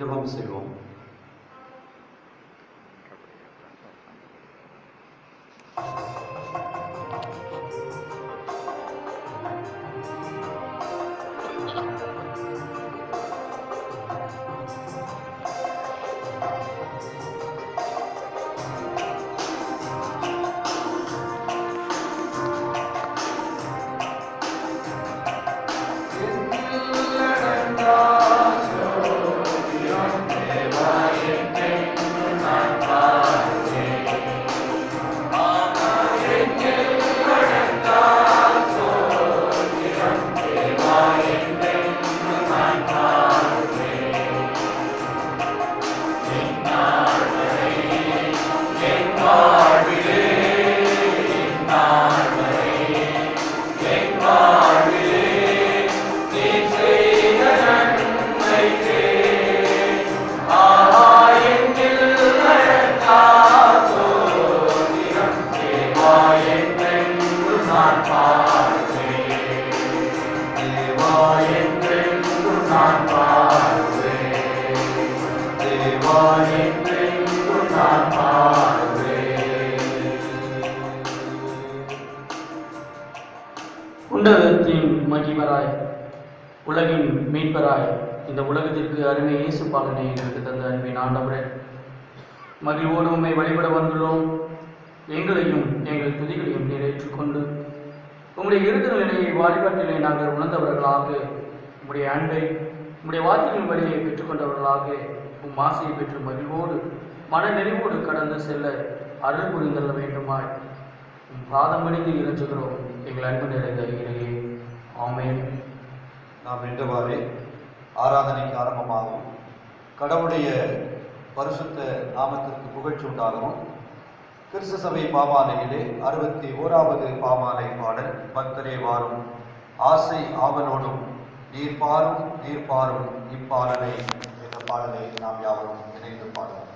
ஜெபம் செய்வோம். உன்னதத்தின் மகிமராய் உலகின் மீட்பராய் இந்த உலகத்திற்கு அருமை இயேசு பாலனை எங்களுக்கு தந்த அன்பின் ஆண்டவரே, மகிழ்வோடு உண்மை வழிபட வந்துள்ளோம். எங்களையும் எங்கள் துதிகளையும் நிறைவேற்றிக்கொண்டு உங்களுடைய இறுதி நிலையை வழிபாட்டிலே நாங்கள் உணர்ந்தவர்களாக, உங்களுடைய அன்பை உங்களுடைய வார்த்தைகளின் வழியை பெற்றுக்கொண்டவர்களாக உம் ஆசையை பெற்று மகிழ்வோடு மன நிறைவோடு கடந்து செல்ல அருள் புரிந்தள்ள வேண்டுமாய் உம் பாதம் பணிந்து இறைஞ்சுகிறோம் எங்கள் அன்பு நிறைந்த இறையே. ஆமென். நாம் என்றவாறே ஆராதனைக்கு ஆரம்பமாகவும் கடவுளுடைய பரிசுத்த நாமத்திற்கு புகழ்ச்சி உண்டாகவும் கிறிஸ்து சபை பாமாலையிலே 61வது பாமாலை பாடல் பக்தரே வாரும் ஆசை ஆவலோடும் நீர்பாரும் நீர்பாரும் இப்பாடலை என்ற பாடலை நாம் யாவரும் இணைந்து பாடுவோம்.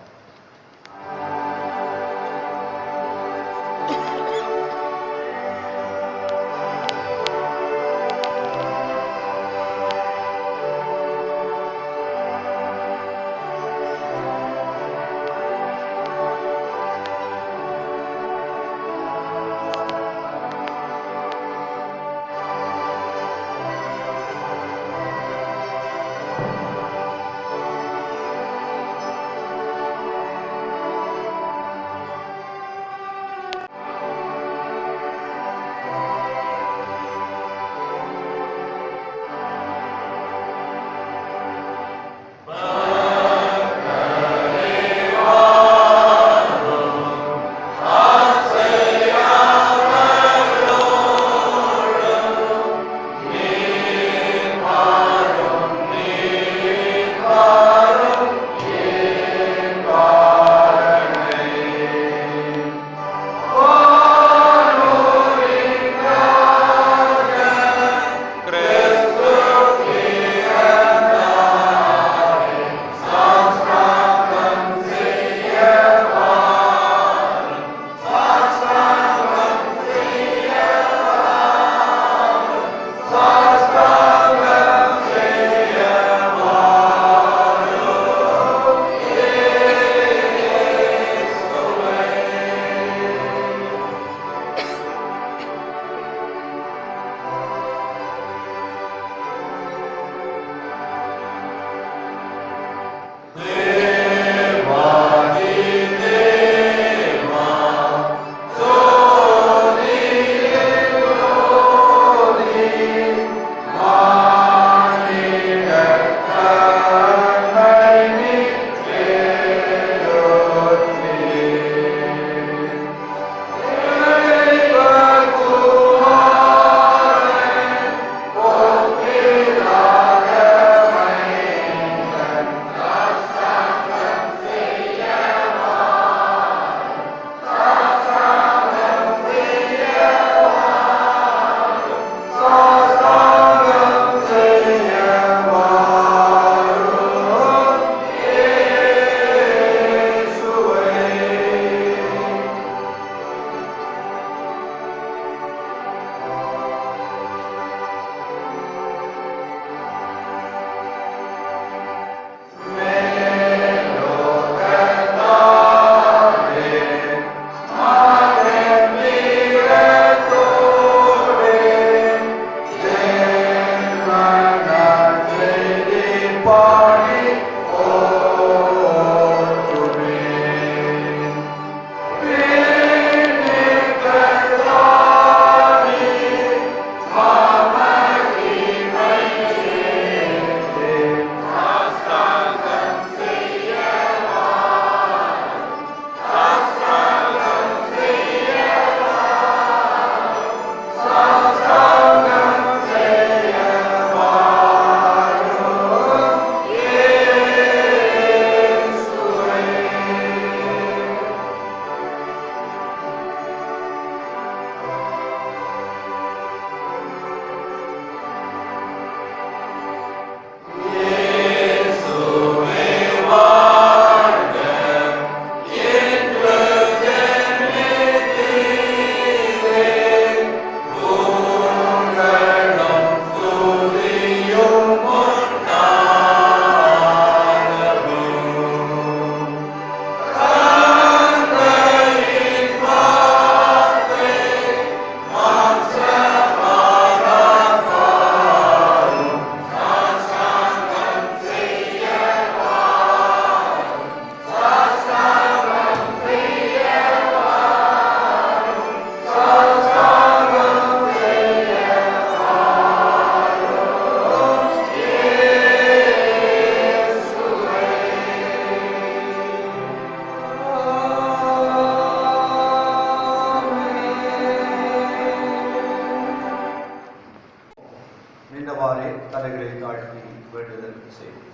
நின்றவாறே தலைகளை தாழ்த்தி வேண்டுதல் செய்வோம்.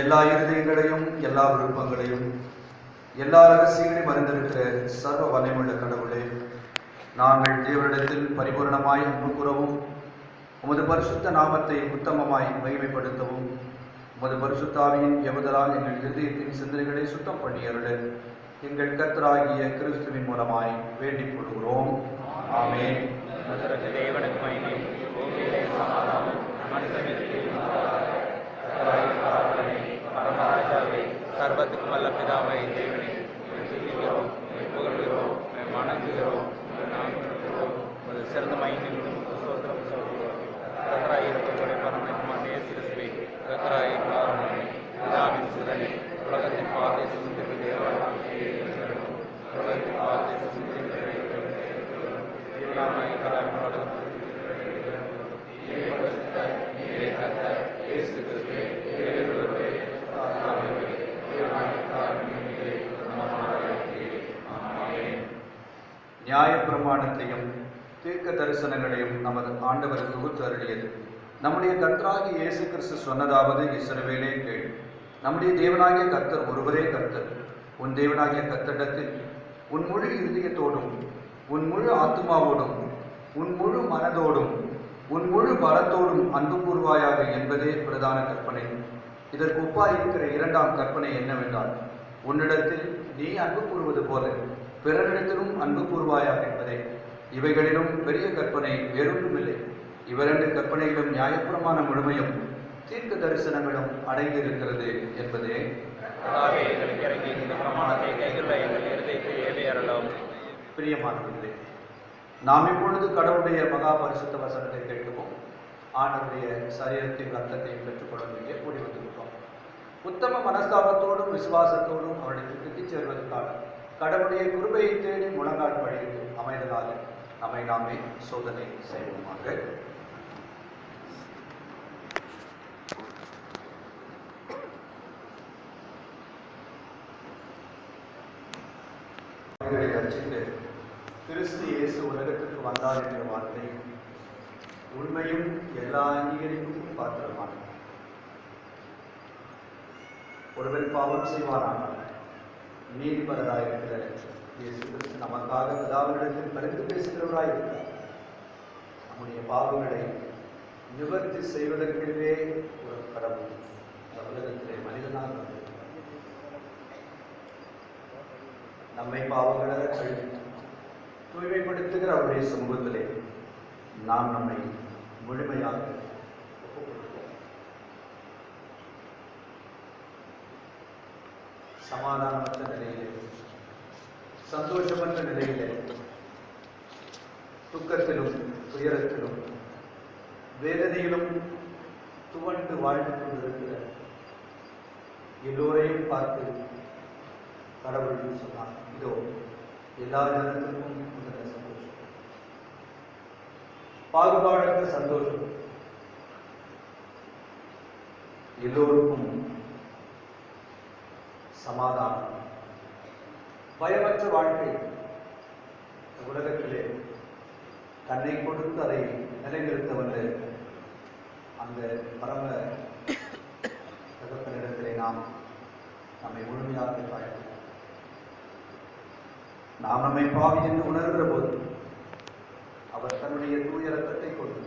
எல்லா இருதயங்களையும், எல்லா விருப்பங்களையும், எல்லா ரகசியங்களையும் அறிந்திருக்கிற சர்வ வல்லமையுள்ள கடவுளே, நாங்கள் தேவனிடத்தில் பரிபூரணமாய் அன்பு கூறவும், உமது பரிசுத்த நாமத்தை உத்தமமாய் மகிமைப்படுத்தவும், உமது பரிசுத்தாவியின் எவதலால் எங்கள் இருதயத்தின் சிந்தனைகளை சுத்தம் பண்ணி அருள எங்கள் கர்த்தராகிய கிறிஸ்துவின் மூலமாய் வேண்டிக் கொள்கிறோம். ஆமென். சர்வத்துக்கும் வல்ல பிதாவை தேவனை புகழ்கிறோம், வணங்குகிறோம், சிறந்த மகிமையிலும் கர்த்தராகிய பரம நேசிரஸ்வே கர்த்தராகிய காரணமே பிதாவின் சுதனே உலகத்தின் பாதை சுமந்திருக்கிற தேவனாகிய உலகத்தின் பாதை சுமந்திருக்கிற நியாய பிரமாணத்தையும் தீர்க்க தரிசனங்களையும் நமது ஆண்டவர் தொகுத்து அருளியது. நம்முடைய கர்த்தராகிய இயேசு கிறிஸ்து சொன்னதாவது, இஸ்ரவேலே கேள், நம்முடைய தேவனாகிய கர்த்தர் ஒருவரே கர்த்தர். உன் தேவனாகிய கர்த்தரிடத்தில் உன் முழு இருதயத்தோடும், உன் முழு ஆத்மாவோடும், உன் முழு மனதோடும், உன் முழு பலத்தோடும் அன்பு கூர்வாயாக என்பதே பிரதான கற்பனை. இதற்கு ஒப்பாய் இருக்கிற இரண்டாம் கற்பனை என்னவென்றால், உன்னிடத்தில் நீ அன்பு கூறுவது போல பிறரிடத்திலும் அன்பு கூர்வாயாக என்பதே. இவைகளிலும் பெரிய கற்பனை வேறொன்றுமில்லை. இவ்விரண்டு கற்பனைகளும் நியாயப்பிரமாண முழுமையும் தீர்க்க தரிசனங்களும் அடங்கியிருக்கிறது என்பதே. பிரியமானவர்களே, நாம் இப்பொழுது கடவுளுடைய மகா பரிசுத்த வசனத்தை கேட்கவும் ஆண்டவருடைய சரீரத்தின் ரத்தத்தையும் பெற்றுக்கொள்ள கூடி வந்திருக்கிறோம். உத்தம மனஸ்தாபத்தோடும் விசுவாசத்தோடும் அவருடைய திட்டிச் சேர்வதற்காக கடவுளுடைய கிருபையை தேடி முழங்கால் படித்து அமைதலாக நம்மை நாமே சோதனை செய்வோமாக. ரட்சித்து கிறிஸ்து இயேசு உலகத்திற்கு வந்தார் என்ற வார்த்தை உண்மையும் எல்லா அங்கீகரிப்புக்கும் பாத்திரமானது. ஒருவன் பாவம் செய்வானானால் நீதிபரராயிருக்கிற இயேசு கிறிஸ்து நமக்காக பிதாவினிடத்தில் பரிந்து பேசுகிறவராயிருக்கிறார். நம்முடைய பாவங்களை நிவர்த்தி செய்வதற்கென்றே ஒரு கடவுள் இந்த உலகத்திலே மனிதனாக வந்திருக்கிறார். நம்மை பாவங்களை கழுவி தூய்மைப்படுத்துகிற அவருடைய சமூகத்திலே நாம் நம்மை முழுமையாக சமாதானமற்ற நிலையிலே, சந்தோஷமற்ற நிலையிலே, துக்கத்திலும் துயரத்திலும் வேதனையிலும் துவண்டு வாழ்ந்து கொண்டிருக்கிற எல்லோரையும் பார்த்து கடவுள் சொன்னார், இதோ எல்லா ஜனத்துக்கும் உள்ள சந்தோஷம், பாகுபாடற்ற சந்தோஷம், எல்லோருக்கும் சமாதானம், பயமற்ற வாழ்க்கை. உலகத்திலே தன்னை கொடுத்து அதை நிலைநிறுத்த வந்த அந்த பரம தகப்பனிடத்திலே நாம் நம்மை முழுமையாக தாழ்த்தோம். நாம் நம்மை பாவி என்று உணர்கிற போது அவர் தன்னுடைய தூய ரத்தத்தை கொண்டு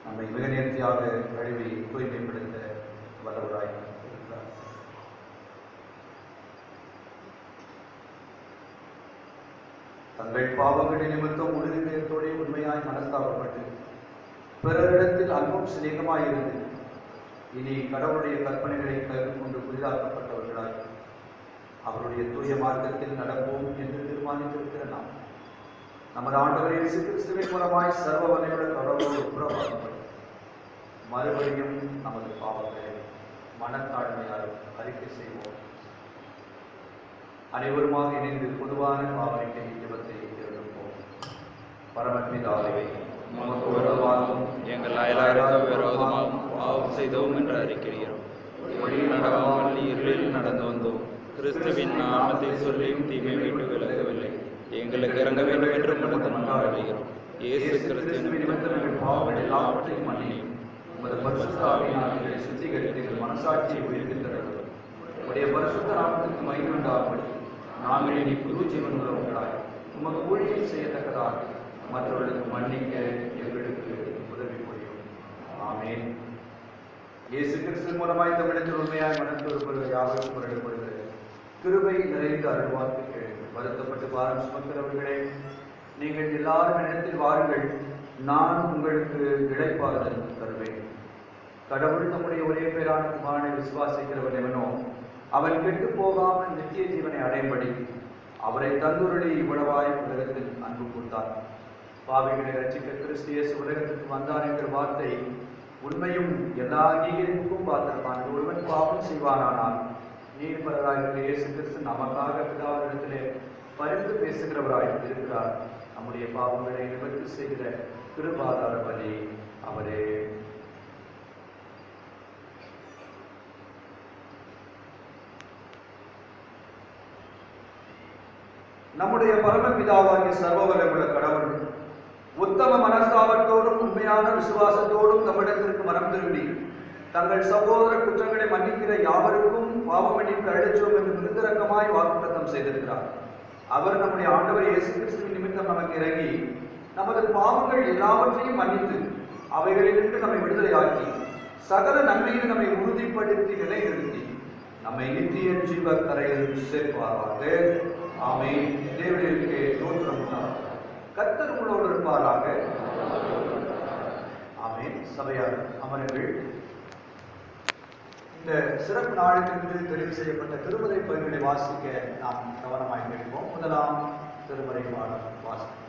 நம்மை மிக நேர்த்தியாக கழுவி தூய்மைப்படுத்த வல்லவராய் இருக்கிறார். தங்கள் பாவங்களின் நிமித்தம் முழு நேரத்தோடு உண்மையாய் மனஸ்தாபப்பட்டு பிறரிடத்தில் அன்பும் சிநேகமாயிருந்து இனி கடவுளுடைய கற்பனைகளை கொண்டு புதிதாக்கப்பட்டவர்களாய் அவருடைய தூய மார்க்கத்தில் நடப்போம் என்று தீர்மானித்திருக்கிற நாம் நமது ஆண்டவர் இயேசு கிறிஸ்துவின் மூலமாய் சர்வ வல்லமையுள்ள கடவுளோடு உறவாடும்படி மறுபடியும் நமது பாவங்களை மனத்தாழ்மையால் அறிக்கை செய்வோம். அனைவருமாக இணைந்து பொதுவான பாவனை ஜெபத்தை எழுதுவோம். பரமபிதாவே, உமக்கு விரோதமாகவும் எங்கள் அயலாருக்கு விரோதமாகவும் பாவம் செய்தோம் என்று அறிக்கிறோம். வழியில் நடவாமல் இருளில் நடந்து வந்தோம். கிறிஸ்துவின் நாமத்தை சொல்லியும் தீமை விட்டு விலகவில்லை. எங்களுக்கு இறங்க வேண்டும் என்று உமது மன்றாடுகிறோம். இயேசு கிறிஸ்துவின் பாவங்கள் எல்லாவற்றையும் மன்னியும் உமது பரிசுத்த ஆவியினாலே சுத்திகரித்து எங்கள் மனசாட்சியை உயிர்ப்பித்தருளும். உடைய பரிசுத்த நாமத்திற்கு மகிமை உண்டாகும்படி நாங்கள் இனி புது ஜீவன் உள்ளவர்களாய் உமக்கு ஊழியம் செய்யத்தக்கதாக மற்றவர்களுக்கு மன்னிக்க எங்களுக்கு உதவி புரியும். ஆமென். இயேசு கிறிஸ்து மூலமாய் தமிழத்தில் உண்மையாய் மனத்தொருப்பது யாவருக்கும் முறைப்படுகிறது. கிருபை நிறைந்த அருள்வாக்கு கேளுங்கள். வருத்தப்பட்டு பாரம் சுமக்கிறவர்களே, நீங்கள் எல்லாரும் இடத்தில் வாருங்கள், நான் உங்களுக்கு இளைப்பாறுதல் தருவேன். கடவுள் நம்முடைய ஒரே பேரான குமாரனை விசுவாசிக்கிறவன் எவனோ அவன் கெட்டு போகாமல் நித்திய ஜீவனை அடையும்படி அவரை தந்துருளி இவ்வளவாய் உலகத்தில் அன்பு கூர்ந்தார். பாவிகளை ரட்சிக்க கிறிஸ்து இயேசு உலகத்திற்கு வந்தார் என்ற வார்த்தை உண்மையும் எல்லா அங்கீகரிப்புக்கும் பாத்திரமான ஒருவன் பாவம் செய்வானானால் நீர்மலராக இயேசு கிறிஸ்து நமக்காக பிதாவிடத்திலே பரிந்து பேசுகிறவராய் இருக்கிறார். நம்முடைய பாவங்களை நிவர்த்தி செய்கிற கிருபாதார பலி அவரே. நம்முடைய பரமபிதாவாகிய சர்வவல்லமையுள்ள கடவுள் உத்தம மனஸ்தாபத்தோடும் உண்மையான விசுவாசத்தோடும் நம்மிடத்திற்கு மனம் திரும்பி தங்கள் சகோதர குற்றங்களை மன்னிக்கிற யாவருக்கும் பாவ மன்னிப்பு அளிச்சோம் என்று நிரந்தரமாய் வாக்குத்தத்தம் செய்திருக்கிறார். அவர் நம்முடைய ஆண்டவர் இயேசு கிறிஸ்துவின் நிமித்தம் நமக்கு இறங்கி நமது பாவங்கள் எல்லாவற்றையும் மன்னித்து அவைகளிலிருந்து நம்மை விடுதலையாக்கி சகல நன்மையில் நம்மை உறுதிப்படுத்தி நிலைநிறுத்தி நம்மை நித்திய ஜீவ கரையில் சேர்ப்பாராக. ஆமென். தேவனுக்கு தோற்றம் உண்டாவதாக. கர்த்தர் உங்களோடு இருப்பாராக. ஆமென். சபையார் அமருங்கள். இந்த சிறப்பு நாளுக்கென்று தெரிவு செய்யப்பட்ட திருமறை பகுதிகளை வாசிக்க நாம் கவனமாக கேட்போம். முதலாம் திருமறை பாடம் வாசிப்போம்.